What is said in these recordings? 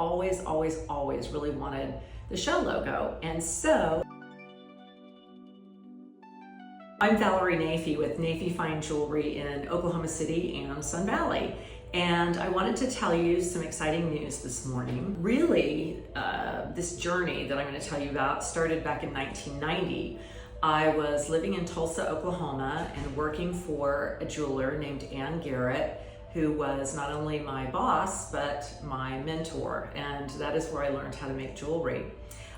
always really wanted the Shell logo. And so I'm Valerie Naifeh with Naifeh Fine Jewelry in Oklahoma City and Sun Valley. And I wanted to tell you some exciting news this morning. Really, this journey that I'm going to tell you about started back in 1990. I was living in Tulsa, Oklahoma, and working for a jeweler named Ann Garrett, who was not only my boss, but my mentor. And that is where I learned how to make jewelry.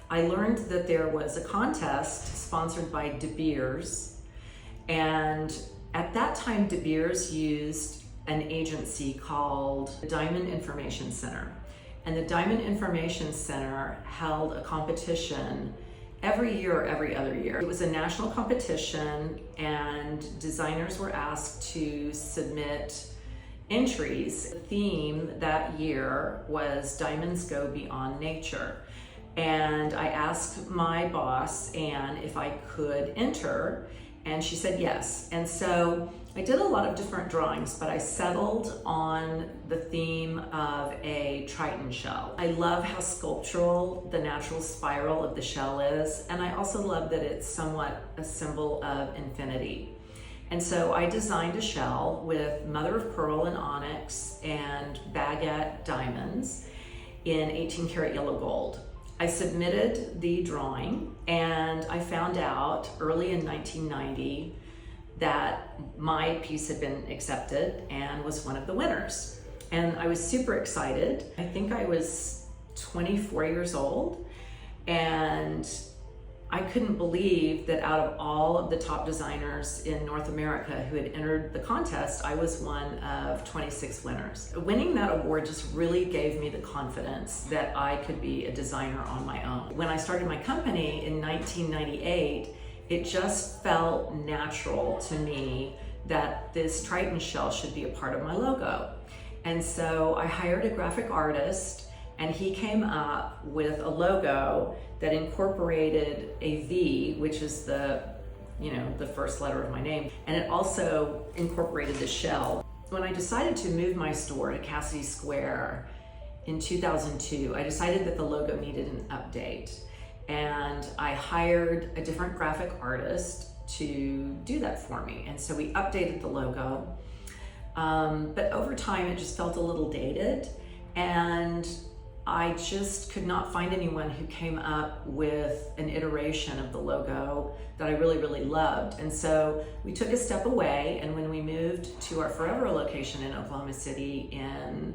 I learned that there was a contest sponsored by De Beers. And at that time, De Beers used an agency called the Diamond Information Center. And the Diamond Information Center held a competition every year or every other year. It was a national competition, and designers were asked to submit entries. The theme that year was Diamonds Go Beyond Nature. And I asked my boss, Ann, if I could enter, and she said yes. And so I did a lot of different drawings, but I settled on the theme of a Triton shell. I love how sculptural the natural spiral of the shell is, and I also love that it's somewhat a symbol of infinity. And so I designed a shell with mother of pearl and onyx and baguette diamonds in 18 karat yellow gold. I submitted the drawing, and I found out early in 1990 that my piece had been accepted and was one of the winners. And I was super excited. I think I was 24 years old, and I couldn't believe that out of all of the top designers in North America who had entered the contest, I was one of 26 winners. Winning that award just really gave me the confidence that I could be a designer on my own. When I started my company in 1998, it just felt natural to me that this Triton shell should be a part of my logo. And so I hired a graphic artist, and he came up with a logo that incorporated a V, which is the first letter of my name, and it also incorporated the shell. When I decided to move my store to Cassidy Square in 2002, I decided that the logo needed an update, and I hired a different graphic artist to do that for me. And so we updated the logo, but over time it just felt a little dated, and I just could not find anyone who came up with an iteration of the logo that I really loved. And so we took a step away, and when we moved to our forever location in Oklahoma City in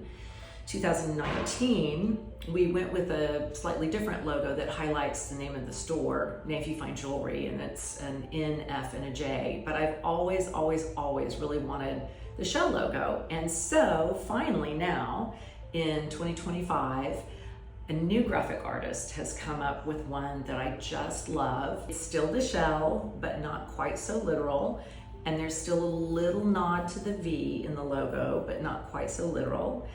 2019, we went with a slightly different logo that highlights the name of the store, Naifeh Fine Jewelry, and it's an N, F, and a J. But I've always really wanted the shell logo. And so finally now, in 2025, a new graphic artist has come up with one that I just love. It's still the shell, but not quite so literal. And there's still a little nod to the V in the logo, but not quite so literal.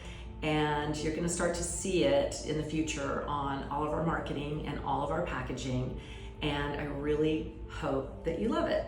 And you're gonna start to see it in the future on all of our marketing and all of our packaging. And I really hope that you love it.